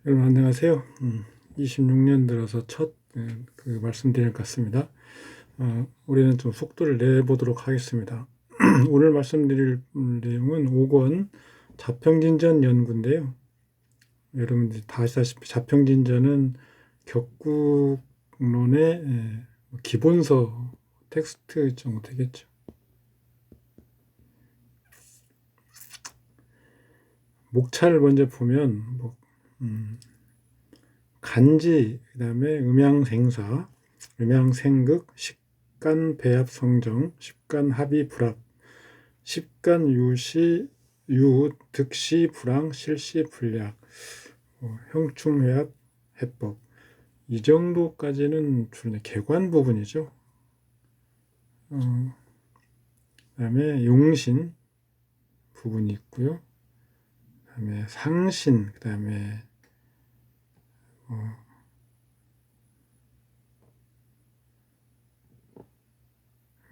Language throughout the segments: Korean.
여러분 안녕하세요. 26년 들어서 첫 말씀드릴 것 같습니다. 우리는 좀 속도를 내보도록 하겠습니다. 오늘 말씀드릴 내용은 5권 자평진전 연구인데요. 여러분들이 다 아시다시피 자평진전은 격국론의 기본서 텍스트 정도 되겠죠. 목차를 먼저 보면 간지, 그 다음에 음양생사, 음양생극, 식간배합성정, 식간합의불합, 식간유시, 득시, 불황, 실시, 불약, 형충회합, 해법. 이 정도까지는 주로 개관 부분이죠. 그 다음에 용신 부분이 있고요. 그 다음에 상신, 그 다음에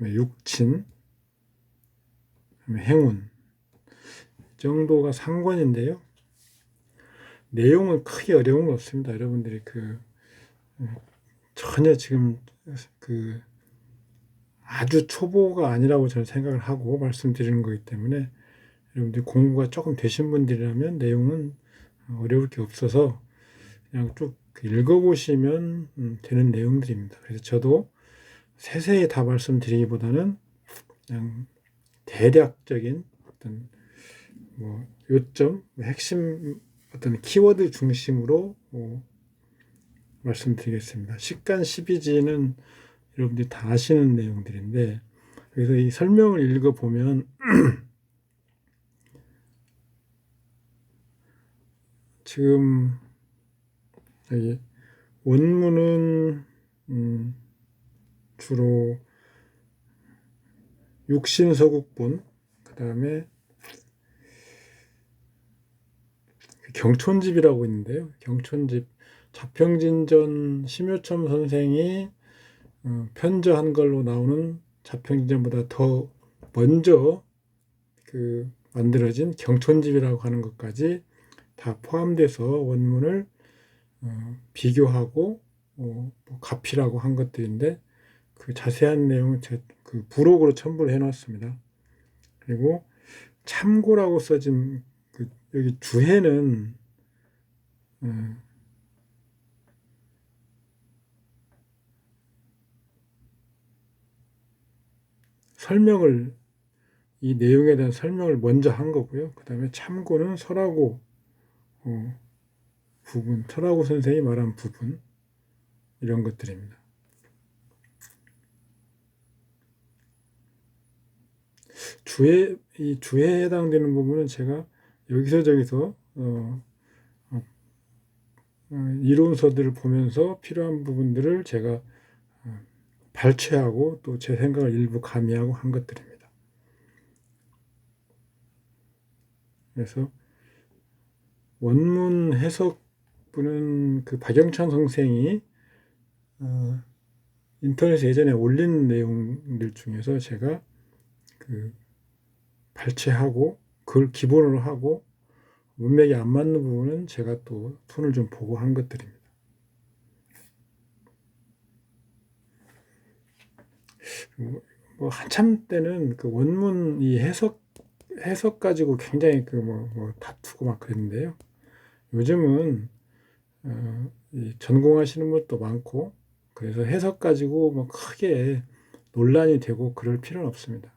육친, 그다음에 행운. 이 정도가 상권인데요. 내용은 크게 어려운 거 없습니다. 여러분들이 전혀 지금 아주 초보가 아니라고 저는 생각을 하고 말씀드리는 거기 때문에 여러분들이 공부가 조금 되신 분들이라면 내용은 어려울 게 없어서 그냥 쭉 읽어보시면 되는 내용들입니다. 그래서 저도 세세히 다 말씀드리기보다는 그냥 대략적인 어떤 요점, 핵심 어떤 키워드 중심으로 말씀드리겠습니다. 식간 12지는 여러분들이 다 아시는 내용들인데, 그래서 이 설명을 읽어보면 지금 여기 원문은 주로 육신서국본, 그 다음에 경촌집이라고 있는데요. 경촌집, 자평진전 심요첨 선생이 편저한 걸로 나오는 자평진전보다 더 먼저 만들어진 경촌집이라고 하는 것까지 다 포함돼서 원문을 비교하고 가피라고 한 것들인데 그 자세한 내용은 제 부록으로 첨부를 해놨습니다. 그리고 참고라고 써진 여기 주해는 이 내용에 대한 설명을 먼저 한 거고요. 그 다음에 참고는 설하고 부분, 설하고 선생이 말한 부분, 이런 것들입니다. 이 주해에 해당되는 부분은 제가 여기서 저기서 이론서들을 보면서 필요한 부분들을 제가 발췌하고 또 제 생각을 일부 가미하고 한 것들입니다. 그래서 원문 해석부는 박영찬 선생이 인터넷에 예전에 올린 내용들 중에서 제가 발췌하고 그걸 기본으로 하고 문맥이 안 맞는 부분은 제가 또 손을 좀 보고 한 것들입니다. 한참 때는 원문 이 해석 가지고 굉장히 다투고 막 그랬는데요. 요즘은 전공하시는 분도 많고 그래서 해석 가지고 크게 논란이 되고 그럴 필요는 없습니다.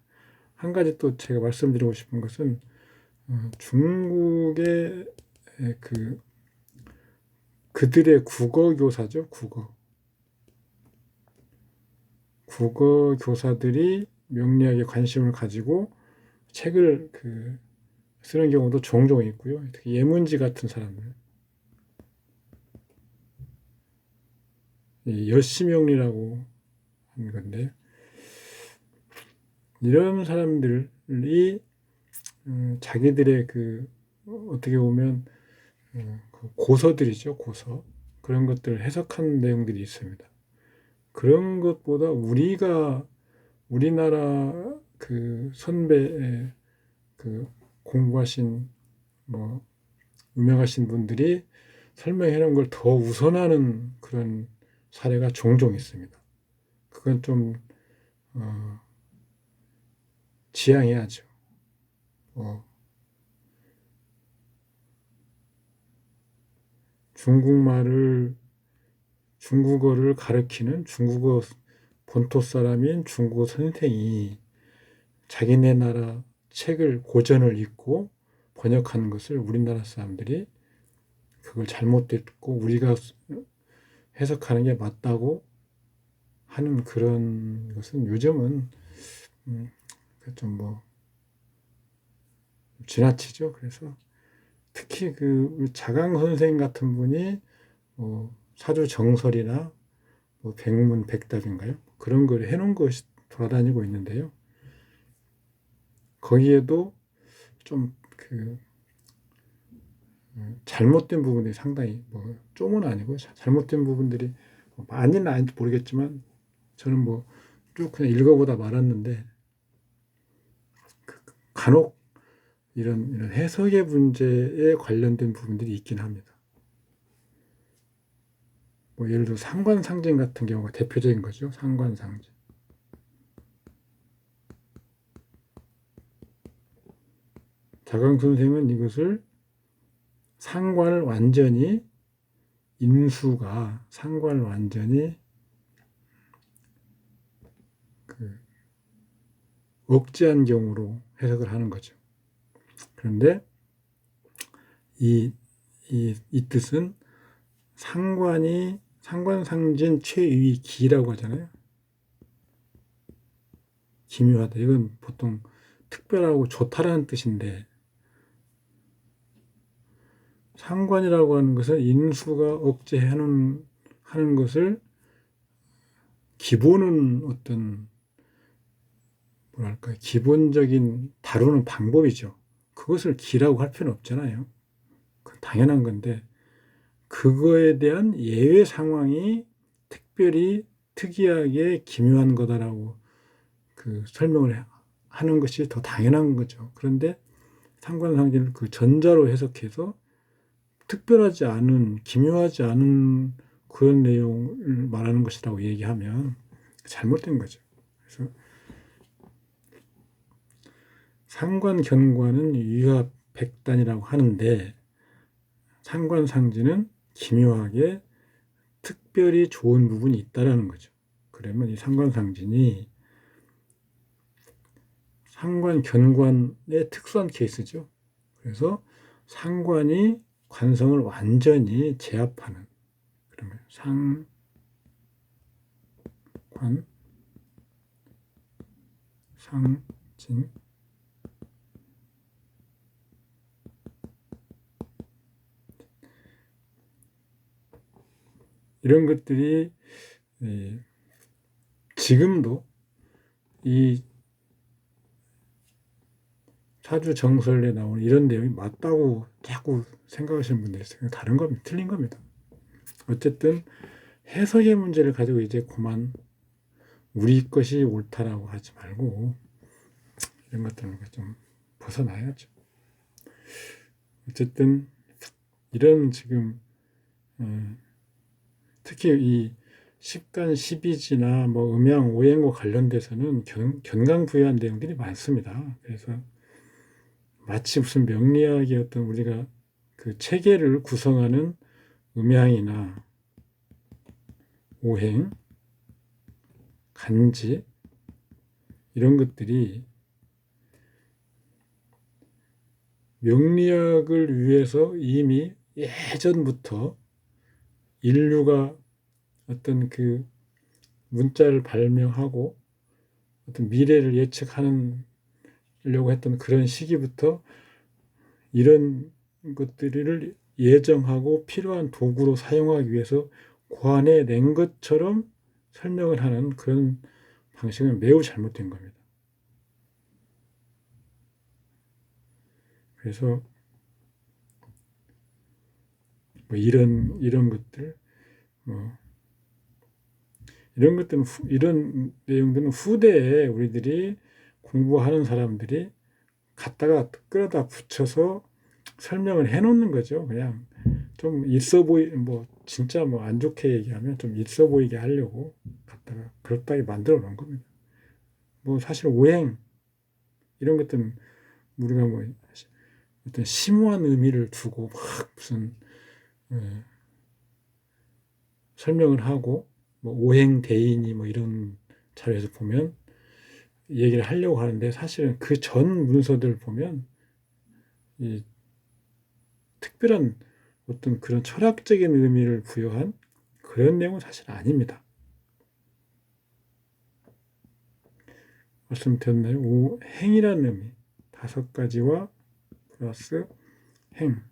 한 가지 또 제가 말씀드리고 싶은 것은 중국의 그들의 국어 교사죠. 국어 교사들이 명리학에 관심을 가지고 책을 쓰는 경우도 종종 있고요. 특히 예문지 같은 사람들, 여시명리라고 하는 건데 이런 사람들이 자기들의 어떻게 보면 고서들이죠. 고서. 그런 것들을 해석한 내용들이 있습니다. 그런 것보다 우리나라 선배의 공부하신 유명하신 분들이 설명해 놓은 걸 더 우선하는 그런 사례가 종종 있습니다. 그건 좀 지양해야죠. 중국어를 가르치는 중국어 본토 사람인 중국어 선생이 자기네 나라 책을 고전을 읽고 번역하는 것을 우리나라 사람들이 그걸 잘못됐고 우리가 해석하는 게 맞다고 하는 그런 것은 요즘은 좀 지나치죠. 그래서 특히 그 자강 선생 같은 분이 사주 정설이나 백문백답인가요? 그런 걸 해놓은 것이 돌아다니고 있는데요. 거기에도 좀 잘못된 부분이 상당히 좀은 아니고 잘못된 부분들이 많이는 아닌지 모르겠지만 저는 쭉 그냥 읽어보다 말았는데 간혹 이런 해석의 문제에 관련된 부분들이 있긴 합니다. 예를 들어 상관상징 같은 경우가 대표적인 거죠. 상관상징. 자강 선생은 이것을 상관을 완전히 상관을 완전히 억제한 경우로 해석을 하는 거죠. 그런데 이 뜻은 상관상진 최위 기라고 하잖아요. 기묘하다. 이건 보통 특별하고 좋다라는 뜻인데 상관이라고 하는 것은 인수가 억제하는 것을 기본은 어떤 기본적인 다루는 방법이죠. 그것을 기라고 할 필요는 없잖아요. 그건 당연한 건데 그거에 대한 예외 상황이 특별히 특이하게 기묘한 거다라고 설명을 하는 것이 더 당연한 거죠. 그런데 상관상징을 전자로 해석해서 특별하지 않은, 기묘하지 않은 그런 내용을 말하는 것이라고 얘기하면 잘못된 거죠. 그래서 상관견과는 유합백단이라고 하는데 상관상징은 기묘하게 특별히 좋은 부분이 있다라는 거죠. 그러면 이 상관상징이 상관견관의 특수한 케이스죠. 그래서 상관이 관성을 완전히 제압하는 그러면 상진 이런 것들이 지금도 이 사주 정설에 나오는 이런 내용이 맞다고 자꾸 생각하시는 분들이 있어요. 다른 겁니다. 틀린 겁니다. 어쨌든 해석의 문제를 가지고 이제 그만 우리 것이 옳다라고 하지 말고 이런 것들은 좀 벗어나야죠. 어쨌든 이런 지금 특히 이 십간 십이지나 음양 오행과 관련돼서는 견강부여한 내용들이 많습니다. 그래서 마치 무슨 명리학의 어떤 우리가 그 체계를 구성하는 음양이나 오행, 간지 이런 것들이 명리학을 위해서 이미 예전부터 인류가 어떤 문자를 발명하고 어떤 미래를 예측하려고 했던 그런 시기부터 이런 것들을 예정하고 필요한 도구로 사용하기 위해서 고안해 낸 것처럼 설명을 하는 그런 방식은 매우 잘못된 겁니다. 그래서 이런 것들 이런 내용들은 후대에 우리들이 공부하는 사람들이 갖다가 끌어다 붙여서 설명을 해놓는 거죠. 그냥 좀 있어 뭐 진짜 뭐 안 좋게 얘기하면 좀 있어 보이게 하려고 갖다가 그렇다게 만들어 놓은 겁니다. 뭐 사실 오행 이런 것들은 우리가 뭐 어떤 심오한 의미를 두고 막 무슨 설명을 하고 뭐 오행 대인이 뭐 이런 자료에서 보면 얘기를 하려고 하는데 사실은 그 전 문서들 보면 이 특별한 어떤 그런 철학적인 의미를 부여한 그런 내용은 사실 아닙니다. 말씀드렸나요? 행이라는 의미 5가지와 플러스 행.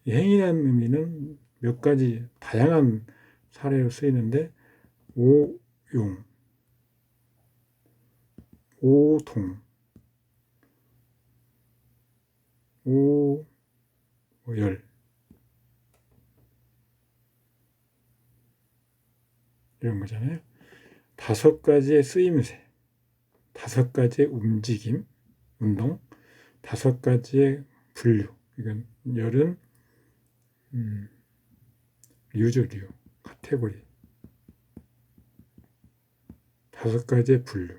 이 행이라는 의미는 몇 가지 다양한 사례로 쓰이는데 오용, 오동, 오열 이런 거잖아요. 5가지의 쓰임새, 5가지의 움직임, 운동, 5가지의 분류. 이건 열은 류죠. 카테고리. 5가지의 분류.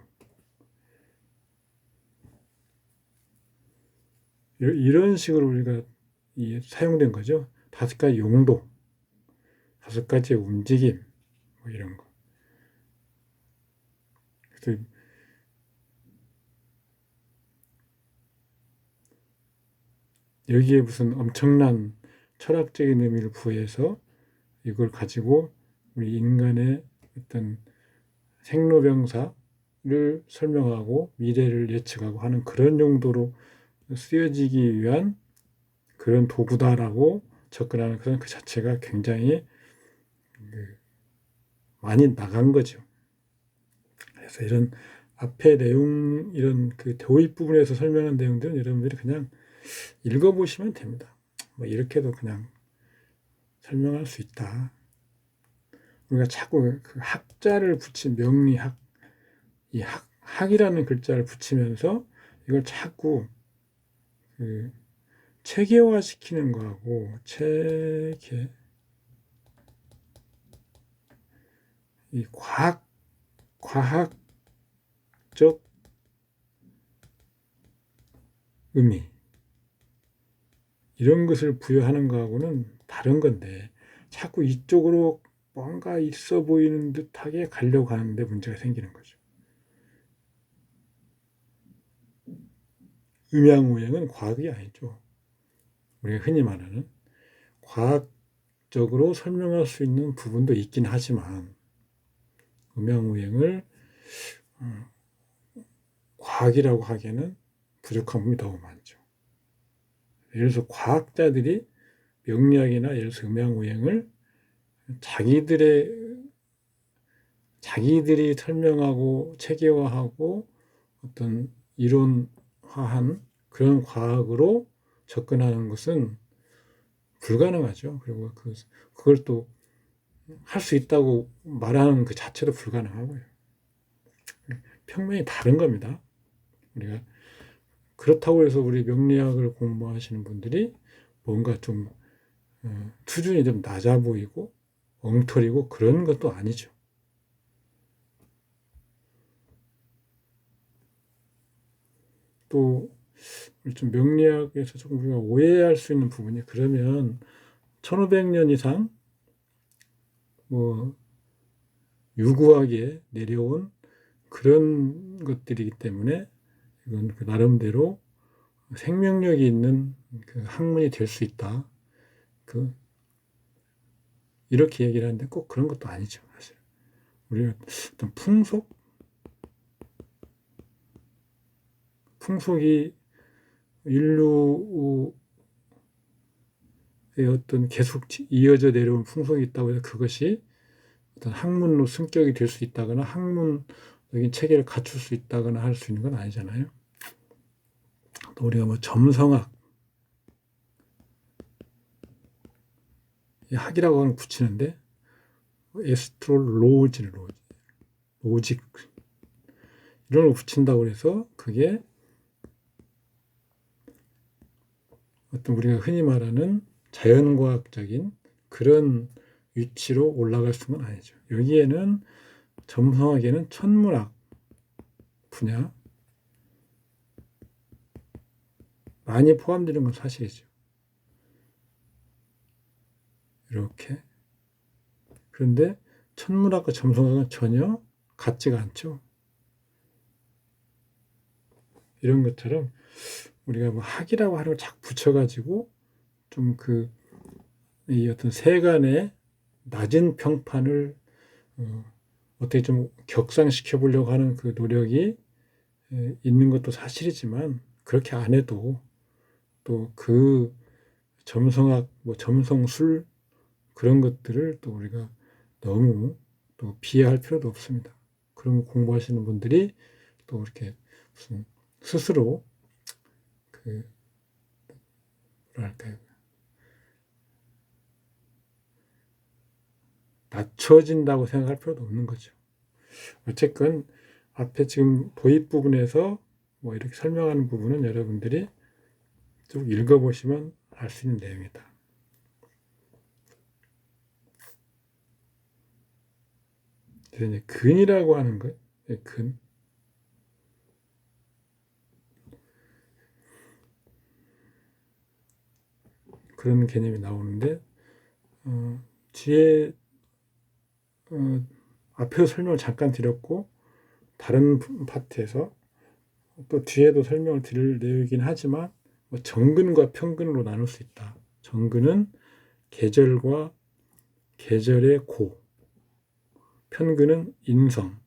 이런 식으로 우리가 사용된 거죠. 5가지 용도, 5가지의 움직임, 뭐 이런 거. 그래서 여기에 무슨 엄청난 철학적인 의미를 부여해서 이걸 가지고 우리 인간의 어떤 생로병사를 설명하고 미래를 예측하고 하는 그런 용도로 쓰여지기 위한 그런 도구다라고 접근하는 것은 그 자체가 굉장히 많이 나간 거죠. 그래서 이런 앞에 내용, 이런 그 도입 부분에서 설명한 내용들은 여러분들이 그냥 읽어보시면 됩니다. 뭐 이렇게도 그냥 설명할 수 있다. 우리가 자꾸 그 학자를 붙인 명리학, 이 학이라는 글자를 붙이면서 이걸 자꾸 그 체계화시키는 거하고 이 과학적 의미 이런 것을 부여하는 거하고는 다른 건데 자꾸 이쪽으로 뭔가 있어 보이는 듯하게 가려고 하는데 문제가 생기는 거죠. 음양오행은 과학이 아니죠. 우리가 흔히 말하는 과학적으로 설명할 수 있는 부분도 있긴 하지만 음양오행을 과학이라고 하기에는 부족한 부분이 너무 많죠. 예를 들어서 과학자들이 명리학이나 예를 들어서 음양오행을 자기들이 설명하고 체계화하고 어떤 이론화한 그런 과학으로 접근하는 것은 불가능하죠. 그리고 그걸 또 할 수 있다고 말하는 그 자체도 불가능하고요. 평면이 다른 겁니다. 우리가 그렇다고 해서 우리 명리학을 공부하시는 분들이 뭔가 좀 수준이 좀 낮아 보이고 엉터리고 그런 것도 아니죠. 또 좀 명리학에서 조금 우리가 오해할 수 있는 부분이 그러면 1500년 이상 뭐 유구하게 내려온 그런 것들이기 때문에 이건 그 나름대로 생명력이 있는 그 학문이 될 수 있다. 이렇게 얘기를 하는데 꼭 그런 것도 아니죠, 사실. 우리가 어떤 풍속이 인류의 어떤 계속 이어져 내려온 풍속이 있다고 해서 그것이 어떤 학문로 승격이 될 수 있다거나 학문적인 체계를 갖출 수 있다거나 할 수 있는 건 아니잖아요. 또 우리가 뭐 점성학, 학이라고 하는 붙이는데 에스트롤로지, 로직 이런 걸 붙인다고 해서 그게 어떤 우리가 흔히 말하는 자연과학적인 그런 위치로 올라갈 수는 아니죠. 여기에는 점성학에는 천문학 분야 많이 포함되는 건 사실이죠. 이렇게. 그런데 천문학과 점성학은 전혀 같지가 않죠. 이런 것처럼 우리가 뭐 학이라고 하는 걸 자꾸 붙여가지고 좀 이 어떤 세간의 낮은 평판을 어떻게 좀 격상시켜 보려고 하는 그 노력이 있는 것도 사실이지만 그렇게 안 해도 또 그 점성학, 뭐 점성술 그런 것들을 또 우리가 너무 또 비하할 필요도 없습니다. 그런 거 공부하시는 분들이 또 이렇게 무슨 스스로 뭐랄까요, 낮춰진다고 생각할 필요도 없는 거죠. 어쨌건 앞에 지금 도입 부분에서 뭐 이렇게 설명하는 부분은 여러분들이 쭉 읽어보시면 알 수 있는 내용이다. 그래서 이제 근이라고 하는 거예요. 근. 그런 개념이 나오는데 뒤에 앞에서 설명을 잠깐 드렸고 다른 파트에서 또 뒤에도 설명을 드릴 내용이긴 하지만 뭐 정근과 편근으로 나눌 수 있다. 정근은 계절과 계절의 고, 편근은 인성.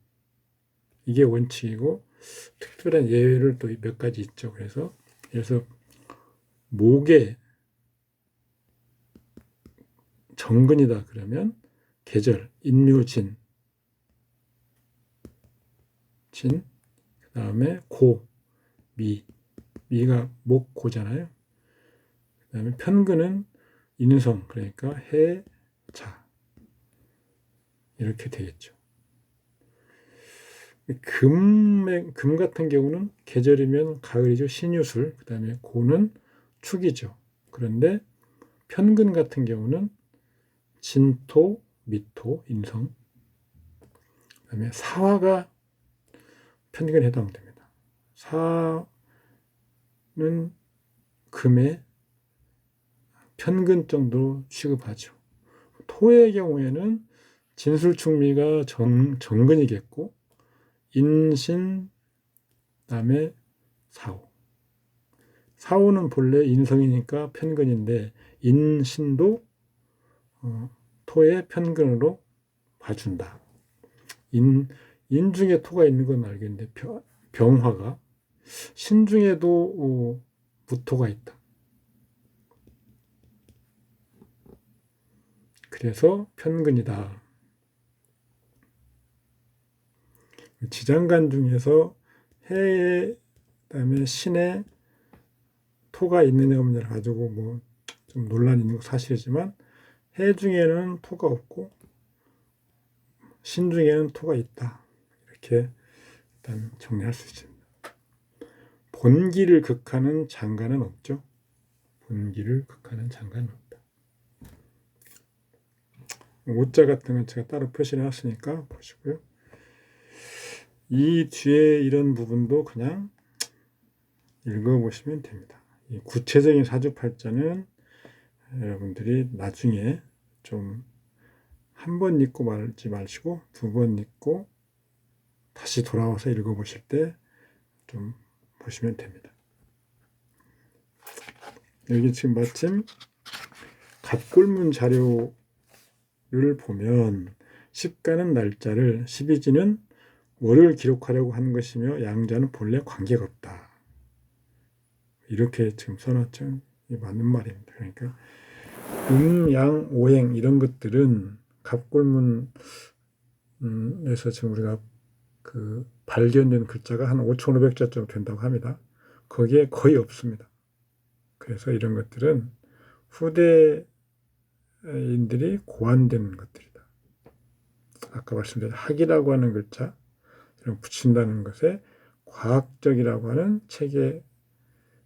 이게 원칙이고 특별한 예외를 또 몇 가지 있죠. 그래서 목의 정근이다 그러면 계절, 인묘진, 진, 그 다음에 고, 미, 미가 목, 고잖아요. 그 다음에 편근은 인성, 그러니까 해, 자 이렇게 되겠죠. 금 같은 경우는 계절이면 가을이죠. 신유술, 그 다음에 고는 축이죠. 그런데 편근 같은 경우는 진토, 미토, 인성, 그 다음에 사화가 편근에 해당됩니다. 사는 금의 편근 정도로 취급하죠. 토의 경우에는 진술충미가 정근이겠고 인신, 그다음에 사오. 사오는 본래 인성이니까 편근인데 인신도 토의 편근으로 봐준다. 인 중에 토가 있는 건 알겠는데 병화가 신 중에도 무토가 있다. 그래서 편근이다. 지장간 중에서 해에 그다음에 신에 토가 있느냐 없느냐를 가지고 뭐 좀 논란이 있는 건 사실이지만 해 중에는 토가 없고 신 중에는 토가 있다. 이렇게 일단 정리할 수 있습니다. 본기를 극하는 장가는 없죠. 본기를 극하는 장가는 없다. 오자 같은 건 제가 따로 표시를 해놨으니까 보시고요. 이 뒤에 이런 부분도 그냥 읽어보시면 됩니다. 이 구체적인 사주팔자는 여러분들이 나중에 좀 한 번 읽고 말지 마시고 두 번 읽고 다시 돌아와서 읽어보실 때 좀 보시면 됩니다. 여기 지금 마침 갑골문 자료를 보면 십가는 날짜를 12지는 월을 기록하려고 하는 것이며 양자는 본래 관계가 없다. 이렇게 지금 써놨죠. 이게 맞는 말입니다. 그러니까 양, 오행 이런 것들은 갑골문에서 지금 우리가 발견된 글자가 한 5,500자 정도 된다고 합니다. 거기에 거의 없습니다. 그래서 이런 것들은 후대인들이 고안된 것들이다. 아까 말씀드린 학이라고 하는 글자 이런 붙인다는 것에 과학적이라고 하는 체계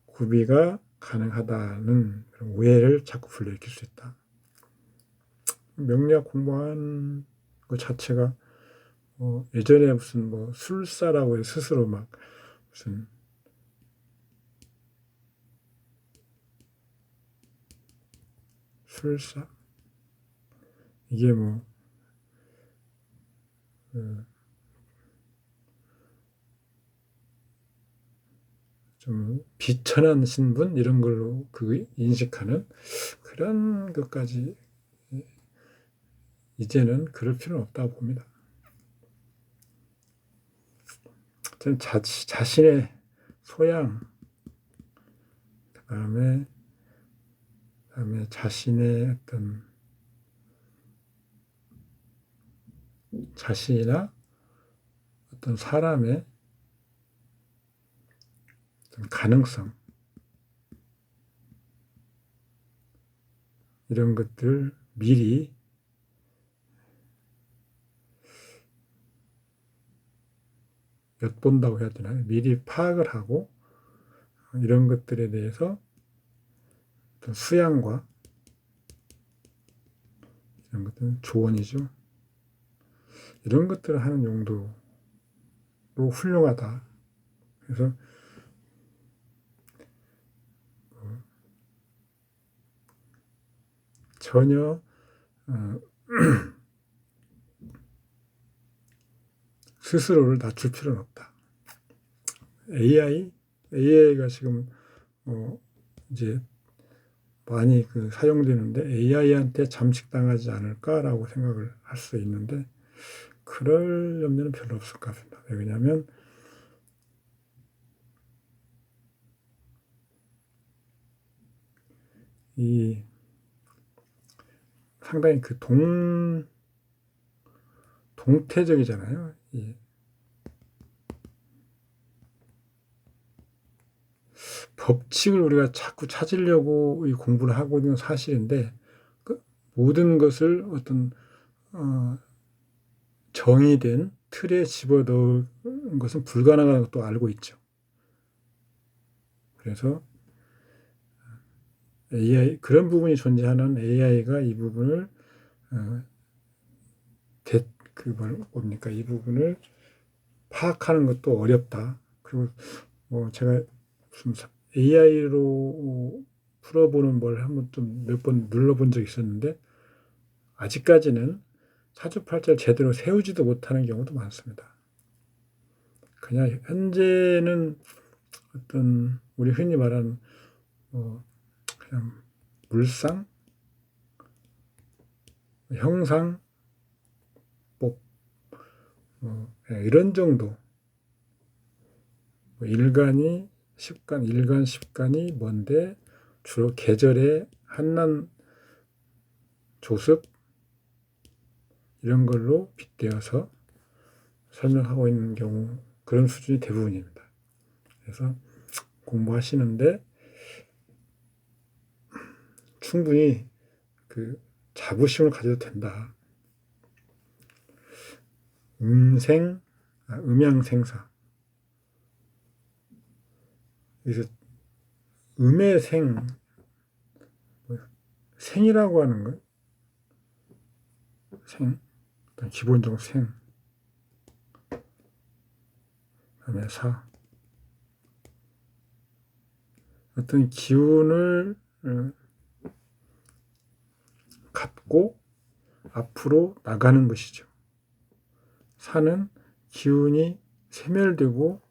구비가 가능하다는 그런 오해를 자꾸 불러일으킬 수 있다. 명리학 공부하는 것 자체가 예전에 무슨 뭐 술사라고 해서 스스로 막 무슨 술사? 이게 뭐 좀 비천한 신분 이런 걸로 그 인식하는 그런 것까지 이제는 그럴 필요는 없다고 봅니다. 저는 자신의 소양, 그다음에 자신의 어떤 자신이나 어떤 사람의 어떤 가능성 이런 것들을 미리 엿본다고 해야 되나요? 미리 파악을 하고 이런 것들에 대해서 어떤 수양과 이런 것들은 조언이죠. 이런 것들을 하는 용도로 훌륭하다. 그래서 전혀 스스로를 낮출 필요는 없다. AI가 지금 이제 많이 사용되는데 AI한테 잠식당하지 않을까라고 생각을 할 수 있는데 그럴 염려는 별로 없을 것 같습니다. 왜냐하면 이 상당히 동태적이잖아요. 법칙을 우리가 자꾸 찾으려고 이 공부를 하고 있는 사실인데 모든 것을 어떤 정의된 틀에 집어넣은 것은 불가능한 것도 알고 있죠. 그래서 AI 그런 부분이 존재하는 AI가 이 부분을 이 부분을 파악하는 것도 어렵다. 그리고 제가 무슨 AI로 풀어보는 걸 한번 좀 몇 번 눌러본 적이 있었는데 아직까지는 사주팔자를 제대로 세우지도 못하는 경우도 많습니다. 그냥 현재는 어떤 우리 흔히 말하는 그냥 물상, 형상, 이런 정도. 일간, 십간이 뭔데 주로 계절의 한난 조습 이런 걸로 빗대어서 설명하고 있는 경우 그런 수준이 대부분입니다. 그래서 공부하시는데 충분히 자부심을 가져도 된다. 음양생사. 그래서 음의 생이라고 하는 건 기본적으로 그다음에 어떤 기운을 갖고 앞으로 나가는 것이죠. 사는 기운이 세멸되고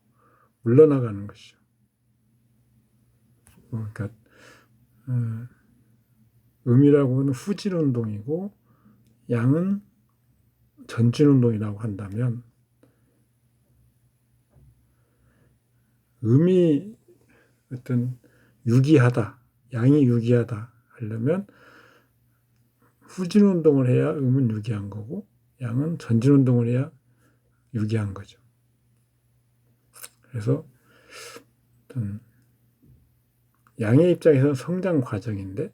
물러나가는 것이죠. 그러니까 음이라고 하는 후진운동이고 양은 전진운동이라고 한다면 음이 어떤 유기하다, 양이 유기하다 하려면 후진운동을 해야 음은 유기한 거고 양은 전진운동을 해야 유기한 거죠. 그래서 어떤 양의 입장에서는 성장 과정인데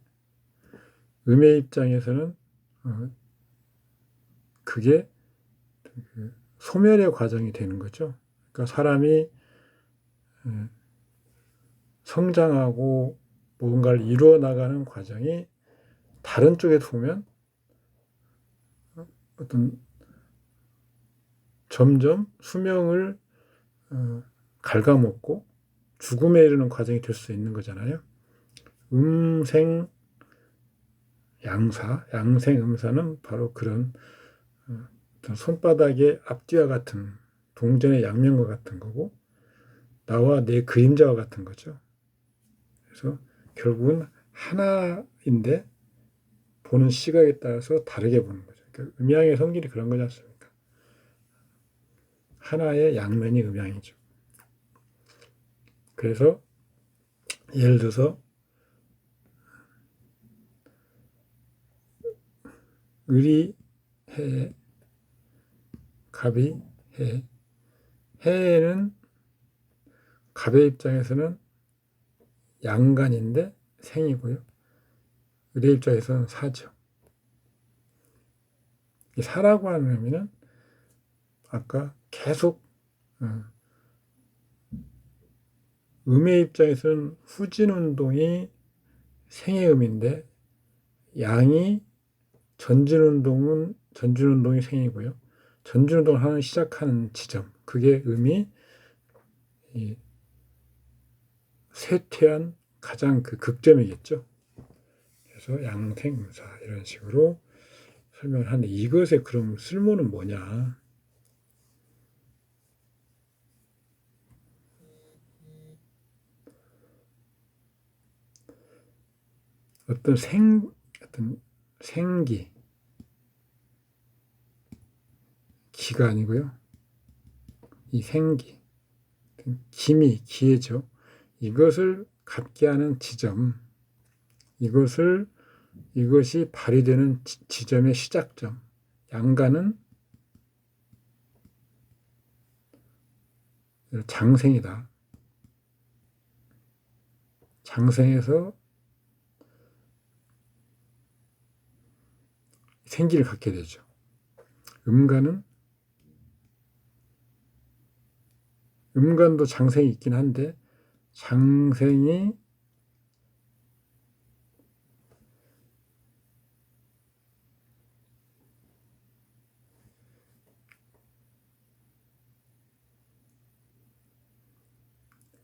음의 입장에서는 그게 소멸의 과정이 되는 거죠. 그러니까 사람이 성장하고 뭔가를 이루어 나가는 과정이 다른 쪽에서 보면 어떤 점점 수명을 갉아먹고 죽음에 이르는 과정이 될 수 있는 거잖아요. 음생 양사, 양생 음사는 바로 그런 어떤 손바닥의 앞뒤와 같은 동전의 양면과 같은 거고 나와 내 그림자와 같은 거죠. 그래서 결국은 하나인데 보는 시각에 따라서 다르게 보는 거죠. 그러니까 음양의 성질이 그런 거지 않습니까? 하나의 양면이 음양이죠. 그래서 예를 들어서 을이 해, 갑이 해. 해는 갑의 입장에서는 양간인데 생이고요. 을의 입장에서는 사죠. 이 사라고 하는 의미는 아까 계속 음의 입장에서는 후진 운동이 생의 음인데 양이 전진 운동이 생이고요. 전진 운동을 하는 시작하는 지점 그게 음이 이 쇠퇴한 가장 그 극점이겠죠. 그래서 양생음사 이런 식으로 설명을 하는데 이것의 그럼 쓸모는 뭐냐? 어떤 생기 기가 아니고요. 이 생기 기회죠. 이것을 갖게 하는 지점 이것이 발휘되는 지점의 시작점 양가는 장생이다. 장생에서 생기를 갖게 되죠. 음간도 장생이 있긴 한데 장생이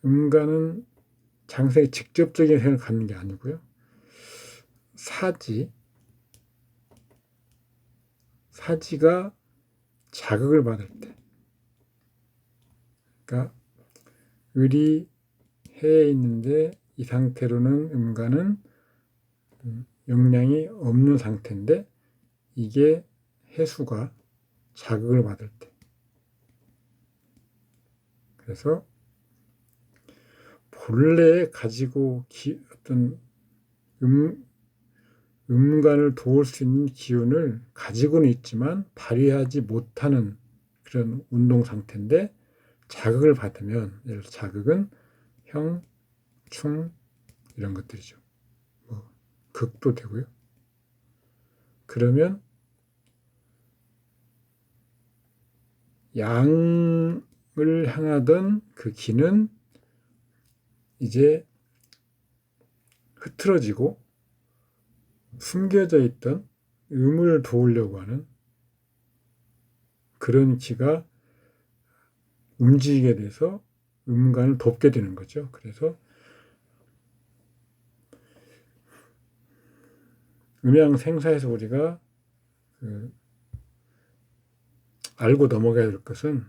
음간은 장생이 직접적인 생을 갖는 게 아니고요. 사지가 자극을 받을 때 그러니까 을이 해에 있는데 이 상태로는 음간은 영향이 없는 상태인데 이게 해수가 자극을 받을 때 그래서 본래 가지고 어떤 음간을 도울 수 있는 기운을 가지고는 있지만 발휘하지 못하는 그런 운동 상태인데 자극을 받으면 예를 들어 자극은 형, 충 이런 것들이죠. 극도 되고요. 그러면 양을 향하던 그 기는 이제 흐트러지고 숨겨져 있던 음을 도우려고 하는 그런 기가 움직이게 돼서 음간을 돕게 되는 거죠. 그래서 음양생사에서 우리가 알고 넘어가야 될 것은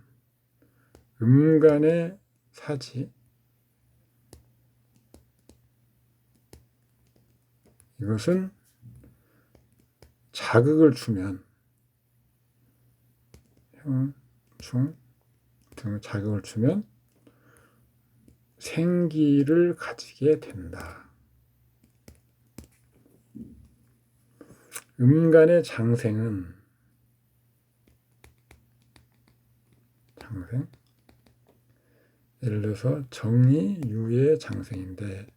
음간의 사지 이것은 자극을 주면 형, 충 등 자극을 주면 생기를 가지게 된다. 음간의 장생 예를 들어서 정이 유의 장생인데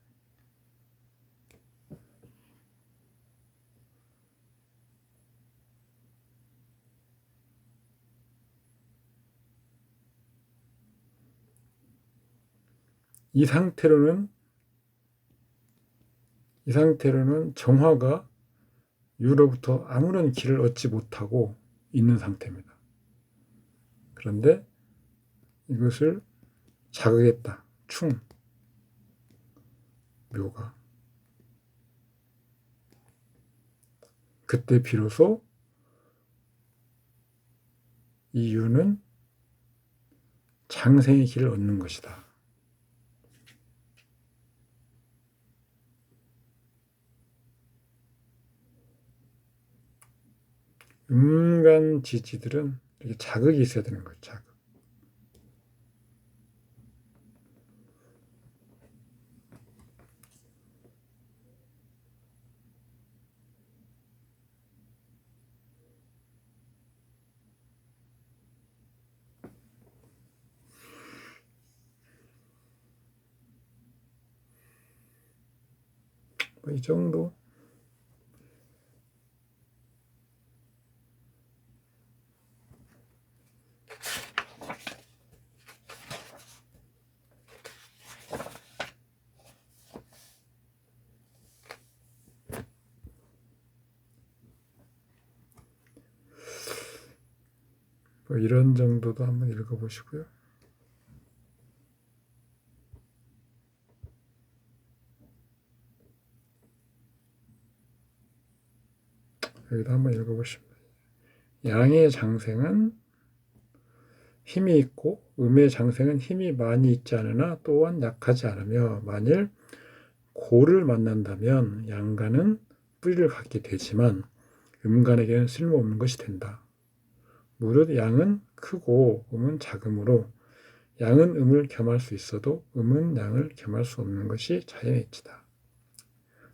이 상태로는 이 상태로는 정화가 유로부터 아무런 길을 얻지 못하고 있는 상태입니다. 그런데 이것을 자극했다. 묘가. 그때 비로소 이 유는 장생의 길을 얻는 것이다. 음간 지지들은 이렇게 자극이 있어야 되는 거예요. 자극. 이 정도. 이런 정도도 한번 읽어보시고요. 여기도 한번 읽어보십니다. 양의 장생은 힘이 있고 음의 장생은 힘이 많이 있지 않으나 또한 약하지 않으며 만일 고를 만난다면 양간은 뿌리를 갖게 되지만 음간에게는 쓸모없는 것이 된다. 무릇 양은 크고 음은 작으므로 양은 음을 겸할 수 있어도 음은 양을 겸할 수 없는 것이 자연의 이치다.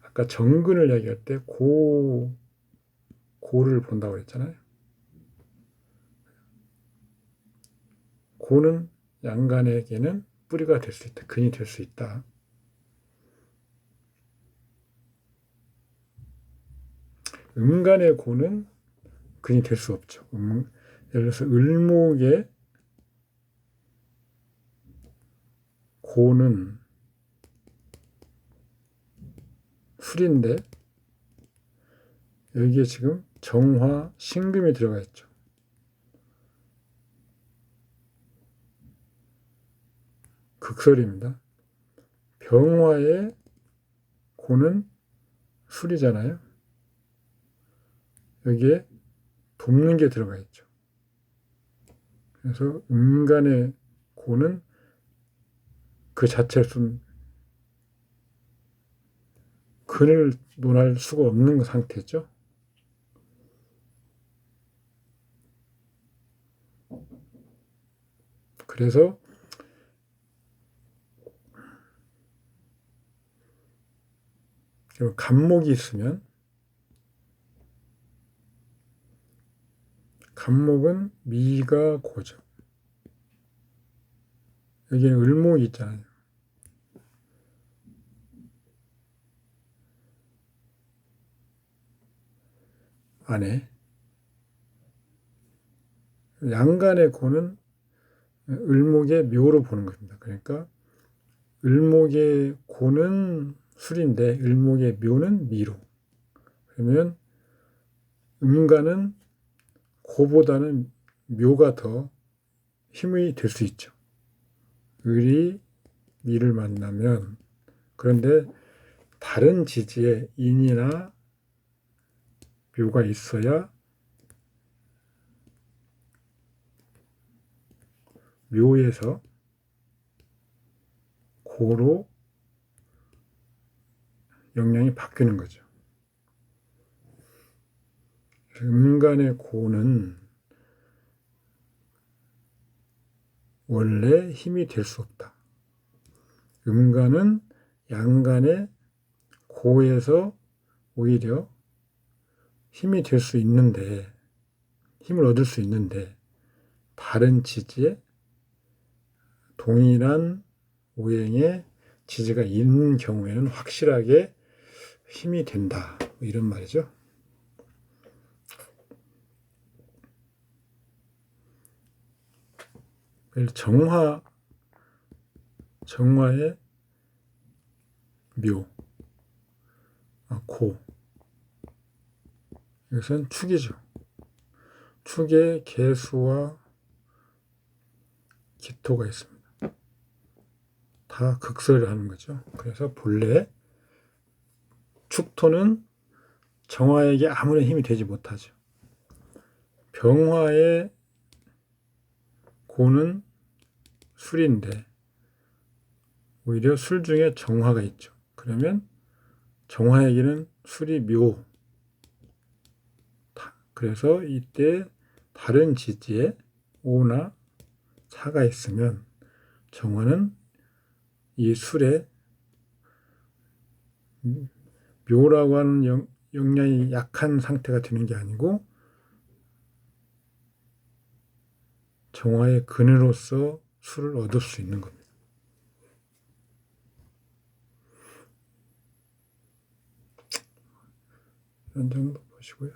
아까 정근을 이야기할 때 고를 본다고 했잖아요. 고는 양간에게는 뿌리가 될 수 있다. 근이 될 수 있다. 음간의 고는 근이 될 수 없죠. 예를 들어서 을목의 고는 술인데 여기에 지금 정화, 신금이 들어가 있죠. 극설입니다. 병화의 고는 술이잖아요. 여기에 돕는 게 들어가 있죠. 그래서 음간의 고는 그 자체로는 근을 논할 수가 없는 상태죠. 그래서 간목이 있으면 간목은 미가 고죠. 여기는 을목이 있잖아요. 안에 양간의 고는 을목의 묘로 보는 겁니다. 그러니까 을목의 고는 술인데 을목의 묘는 미로. 그러면 음간은 고보다는 묘가 더 힘이 될 수 있죠. 을이 미를 만나면. 그런데 다른 지지에 인이나 묘가 있어야 묘에서 고로 영향이 바뀌는 거죠. 음간의 고는 원래 힘이 될 수 없다. 음간은 양간의 고에서 오히려 힘이 될 수 있는데, 힘을 얻을 수 있는데, 다른 지지에 동일한 오행의 지지가 있는 경우에는 확실하게 힘이 된다. 이런 말이죠. 정화의 묘. 고. 이것은 축이죠. 축에 개수와 기토가 있습니다. 다 극설을 하는 거죠. 그래서 본래 축토는 정화에게 아무런 힘이 되지 못하죠. 병화의 고는 술인데 오히려 술 중에 정화가 있죠. 그러면 정화에게는 술이 묘. 그래서 이때 다른 지지에 오나 사가 있으면 정화는 이 술에 묘라고 하는 영향이 약한 상태가 되는 게 아니고 정화의 근으로서 술을 얻을 수 있는 겁니다. 이런 정도 보시고요.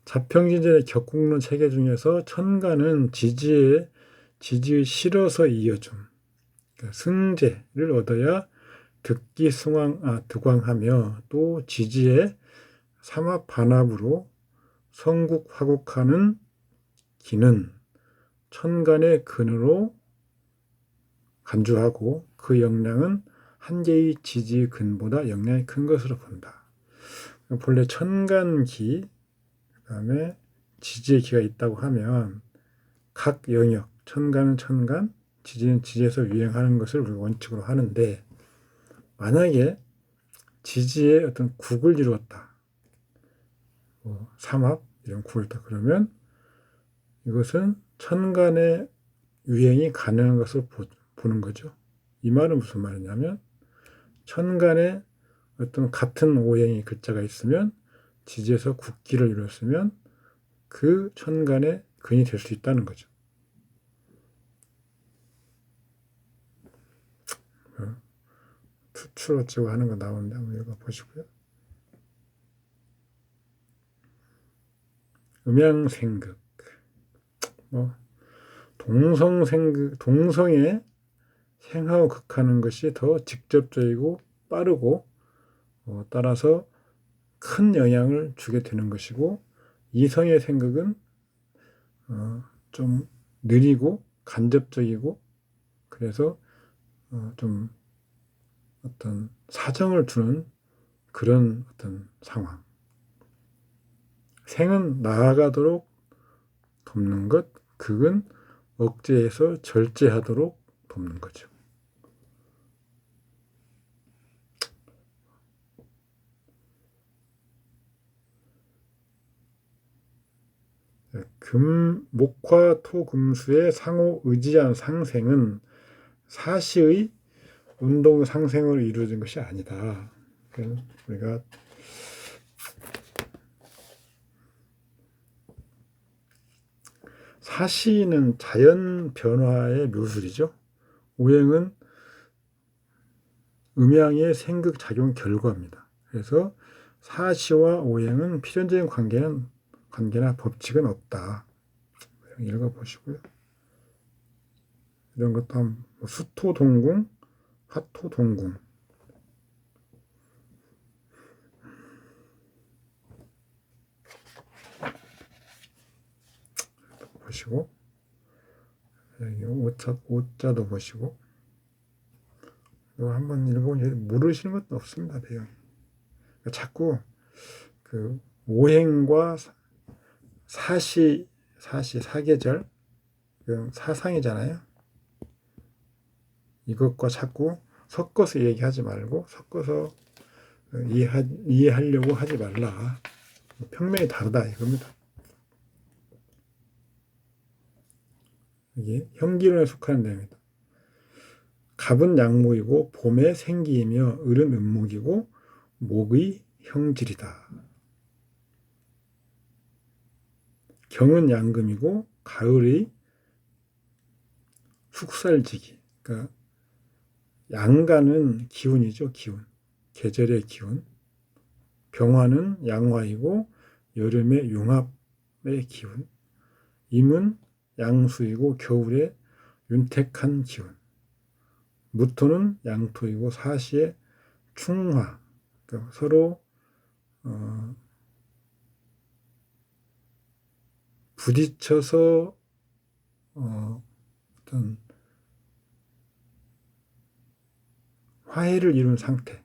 자평진전의 격국론 체계 중에서 천간은 지지의 실어서 이어줌. 그러니까 승제를 얻어야 득광하며 또 지지의 삼합 반합으로 성국화국하는 기는 천간의 근으로 간주하고 그 역량은 한 개의 지지 근보다 역량이 큰 것으로 본다. 본래 천간기, 그 다음에 지지의 기가 있다고 하면 각 영역, 천간은 천간, 지지는 지지에서 유행하는 것을 우리가 원칙으로 하는데 만약에 지지의 어떤 국을 이루었다. 삼합 이런 국을 이루었다. 그러면 이것은 천간의 유행이 가능한 것을 보는 거죠. 이 말은 무슨 말이냐면 천간에 어떤 같은 오행의 글자가 있으면 지지에서 국기를 이뤘으면 그 천간의 근이 될 수 있다는 거죠. 투출 어쩌고 하는 거 나오는데 한번 읽어보시고요. 음양생극, 동성에 생하고 극하는 것이 더 직접적이고 빠르고 따라서 큰 영향을 주게 되는 것이고 이성의 생극은 좀 느리고 간접적이고 그래서 좀 어떤 사정을 두는 그런 어떤 상황. 생은 나아가도록 돕는 것, 극은 억제해서 절제하도록 돕는 거죠. 목화 토금수의 상호 의지한 상생은 사시의 운동 상생으로 이루어진 것이 아니다. 우리가 사시는 자연 변화의 묘술이죠. 오행은 음양의 생극 작용 결과입니다. 그래서 사시와 오행은 필연적인 관계나 법칙은 없다. 읽어보시고요. 이런 것도 한번 수토동궁, 화토동궁 보시고 여기 오자도 보시고 이거 한번 읽어보면 모르시는 것도 없습니다. 배경. 그러니까 자꾸 그 오행과 사계절 사상이잖아요. 이것과 자꾸 섞어서 얘기하지 말고 섞어서 이해하려고 하지 말라. 평면이 다르다 이겁니다. 이게 형기론에 속하는 내용이다. 갑은 양목이고 봄의 생기이며 을은 음목이고 목의 형질이다. 경은 양금이고 가을의 숙살지기. 그러니까 양간은 기운이죠. 기운. 계절의 기운. 병화는 양화이고 여름의 용합의 기운. 임은 양수이고 겨울의 윤택한 기운. 무토는 양토이고 사시의 충화, 그러니까 서로 부딪혀서 어떤 화해를 이룬 상태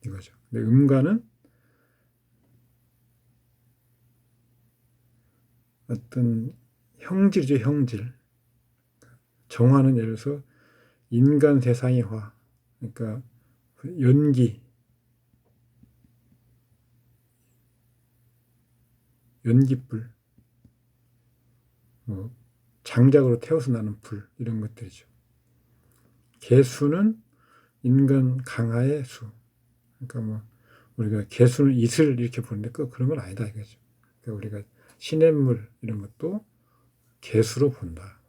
이거죠. 근데 음가는 어떤 형질이죠, 형질. 정화는 예를 들어서 인간 세상의 화, 그러니까 연기불, 뭐 장작으로 태워서 나는 불 이런 것들이죠. 개수는 인간 강화의 수. 그러니까 뭐 우리가 개수는 이슬 이렇게 보는데 그런 건 아니다 이거죠. 그러니까 우리가 시냇물 이런 것도 개수로 본다.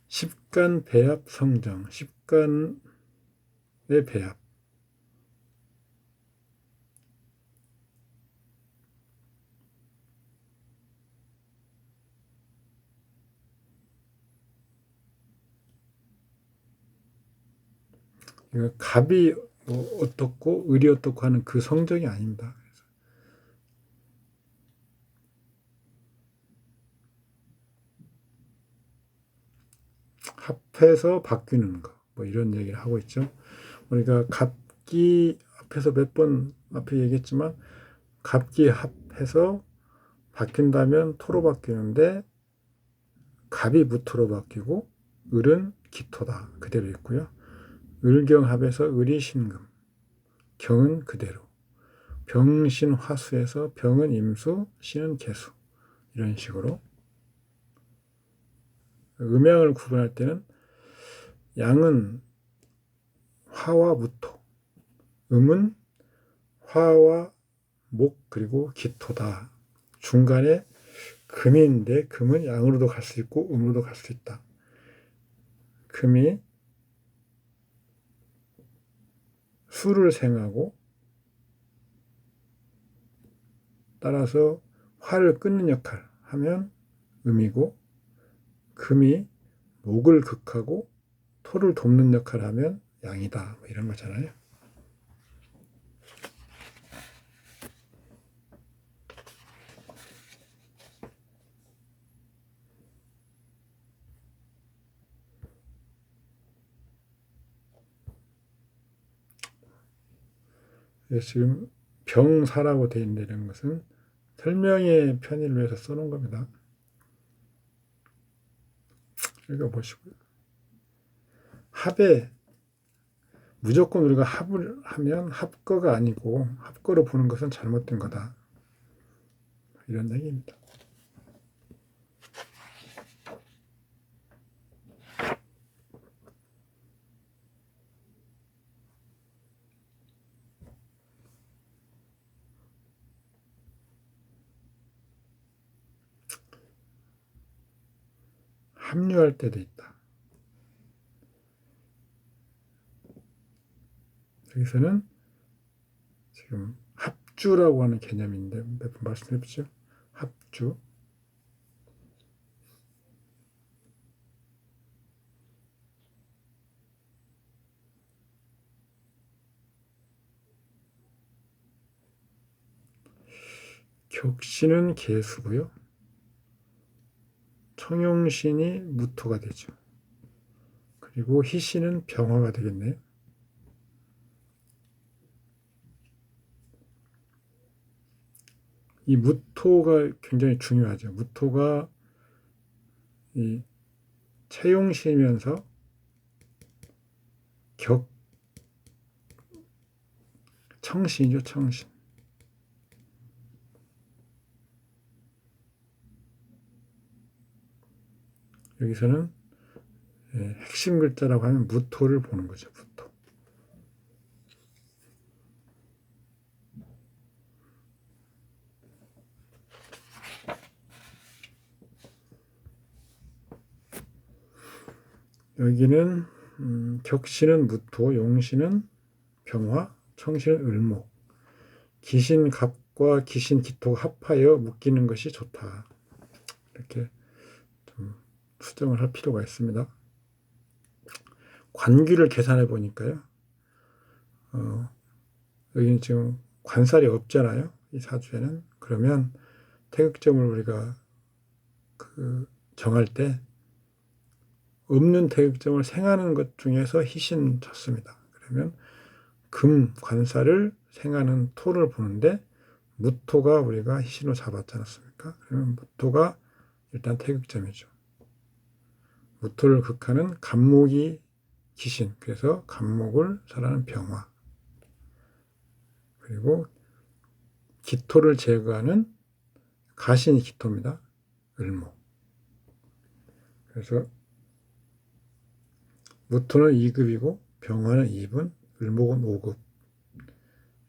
십간 배합 성정, 십간의 배합. 그러니까 갑이 뭐 어떻고 을이 어떻고 하는 그 성정이 아닙니다. 합해서 바뀌는 거, 뭐 이런 얘기를 하고 있죠. 우리가 갑기 앞에서 몇 번 앞에 얘기했지만 갑기 합해서 바뀐다면 토로 바뀌는데 갑이 무토로 바뀌고 을은 기토다 그대로 있고요. 을경합에서 을이 신금, 경은 그대로. 병신화수에서 병은 임수, 신은 개수 이런 식으로 음양을 구분할 때는 양은 화와 무토, 음은 화와 목 그리고 기토다. 중간에 금인데 금은 양으로도 갈 수 있고 음으로도 갈 수 있다. 금이 수를 생하고 따라서 화를 끊는 역할 하면 음이고 금이 목을 극하고 토를 돕는 역할을 하면 양이다. 뭐 이런 거잖아요. 그래서 지금 병사라고 되어 있는 것은 설명의 편의를 위해서 써놓은 겁니다. 읽어보시고요. 합에 무조건 우리가 합을 하면 합거가 아니고 합거로 보는 것은 잘못된 거다. 이런 얘기입니다. 합류할 때도 있다. 여기서는 지금 합주라고 하는 개념인데 몇 번 말씀해보죠. 합주. 격신은 개수고요. 청용신이 무토가 되죠. 그리고 희신은 병화가 되겠네요. 이 무토가 굉장히 중요하죠. 무토가 이 채용시면서 청신이죠, 청신. 여기서는 핵심 글자라고 하면 무토를 보는 거죠, 무토. 여기는 격신은 무토, 용신은 병화, 청신은 을목. 기신갑과 기신기토가 합하여 묶이는 것이 좋다. 이렇게 좀 수정을 할 필요가 있습니다. 관규를 계산해 보니까요. 여기는 지금 관살이 없잖아요. 이 사주에는. 그러면 태극점을 우리가 정할 때 없는 태극점을 생하는 것 중에서 희신 쳤습니다. 그러면 금 관살을 생하는 토를 보는데 무토가 우리가 희신으로 잡았지 않았습니까? 그러면 무토가 일단 태극점이죠. 무토를 극하는 간목이 기신. 그래서 간목을 살하는 병화. 그리고 기토를 제거하는 가신이 기토입니다. 을목. 그래서 무토는 2급이고 병화는 2분, 을목은 5급.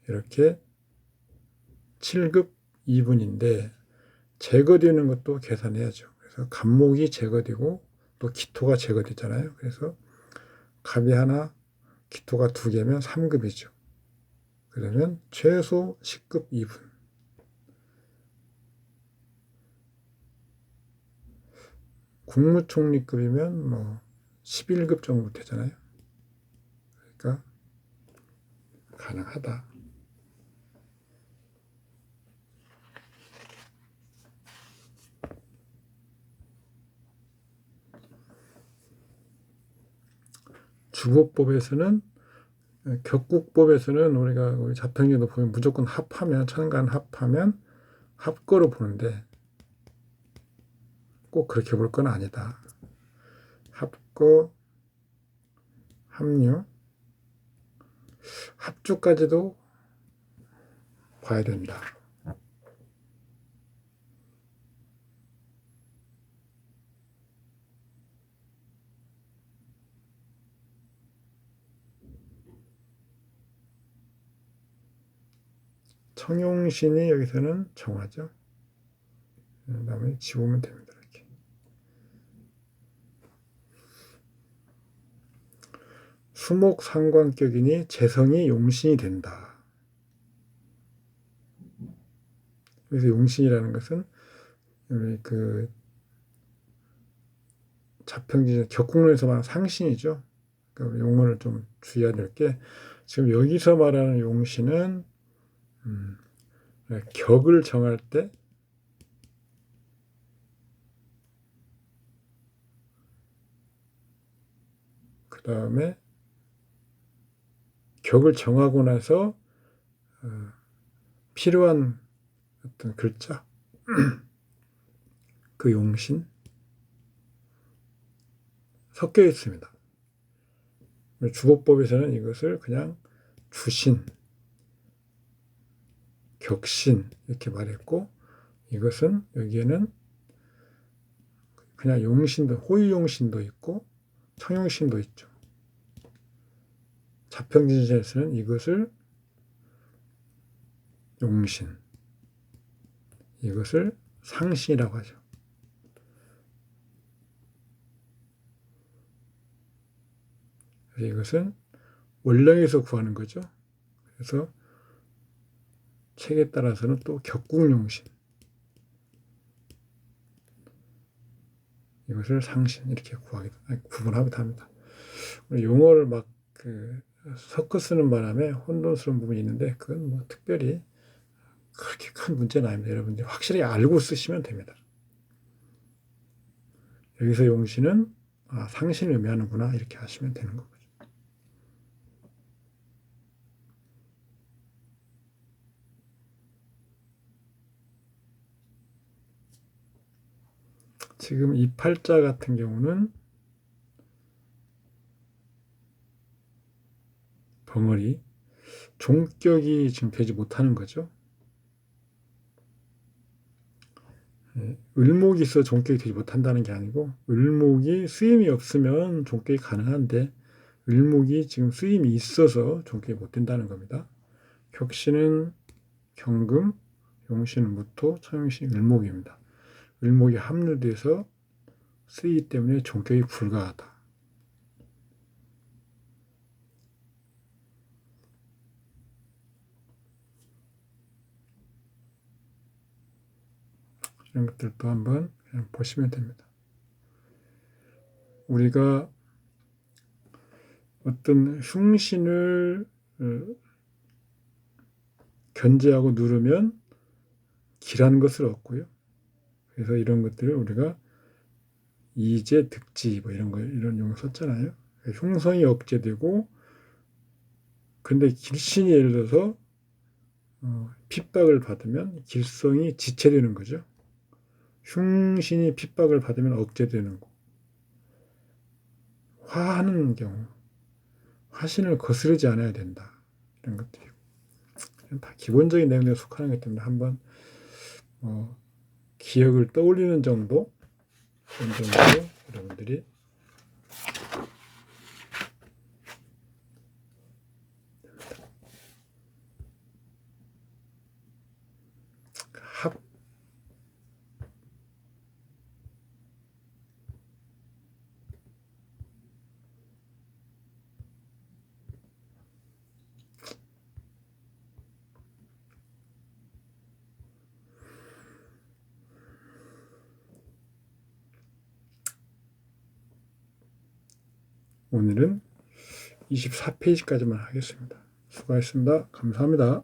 이렇게 7급 2분인데 제거되는 것도 계산해야죠. 그래서 간목이 제거되고 또 기토가 제거되잖아요. 그래서 갑이 하나, 기토가 2개면 3급이죠. 그러면 최소 10급 2분. 국무총리급이면 뭐 11급 정도 되잖아요. 그러니까 가능하다. 주거법에서는 격국법에서는 우리가 우리 자평기도 보면 무조건 합하면 천간 합하면 합거로 보는데 꼭 그렇게 볼 건 아니다. 합거, 합류, 합주까지도 봐야 된다. 청용신이 여기서는 정화죠. 그 다음에 지우면 됩니다. 이렇게. 수목 상관격이니 재성이 용신이 된다. 그래서 용신이라는 것은 그 자평지 격국론에서 말하는 상신이죠. 그러니까 용어를 좀 주의해야 될 게 지금 여기서 말하는 용신은 격을 정할 때 그 다음에 격을 정하고 나서 필요한 어떤 글자 그 용신 섞여 있습니다. 주거법에서는 이것을 그냥 주신, 격신 이렇게 말했고 이것은 여기에는 그냥 용신도 호의용신도 있고 청용신도 있죠. 자평진시에서는 이것을 용신, 이것을 상신이라고 하죠. 그래서 이것은 원령에서 구하는 거죠. 그래서 책에 따라서는 또 격국용신, 이것을 상신 이렇게 구분하기도 합니다. 용어를 막 섞어 쓰는 바람에 혼돈스러운 부분이 있는데 그건 뭐 특별히 그렇게 큰 문제는 아닙니다. 여러분들이 확실히 알고 쓰시면 됩니다. 여기서 용신은 상신을 의미하는구나 이렇게 하시면 되는 거죠. 지금 이 팔자 같은 경우는 벙어리 종격이 지금 되지 못하는 거죠. 을목이 있어 종격이 되지 못한다는 게 아니고 을목이 쓰임이 없으면 종격이 가능한데 을목이 지금 쓰임이 있어서 종격이 못 된다는 겁니다. 격신은 경금, 용신은 무토, 청용신이 을목입니다. 을목이 합류돼서 쓰이기 때문에 종격이 불가하다. 이런 것들도 한번 그냥 보시면 됩니다. 우리가 어떤 흉신을 견제하고 누르면 기라는 것을 얻고요. 그래서 이런 것들을 우리가 이제 득지 뭐 이런 용어 썼잖아요. 흉성이 억제되고, 근데 길신이 예를 들어서 핍박을 받으면 길성이 지체되는 거죠. 흉신이 핍박을 받으면 억제되는 거. 화하는 경우, 화신을 거스르지 않아야 된다. 이런 것들이고. 다 기본적인 내용에 속하는 것 때문에 한번 기억을 떠올리는 정도, 그런 정도로 여러분들이 오늘은 24페이지까지만 하겠습니다. 수고하셨습니다. 감사합니다.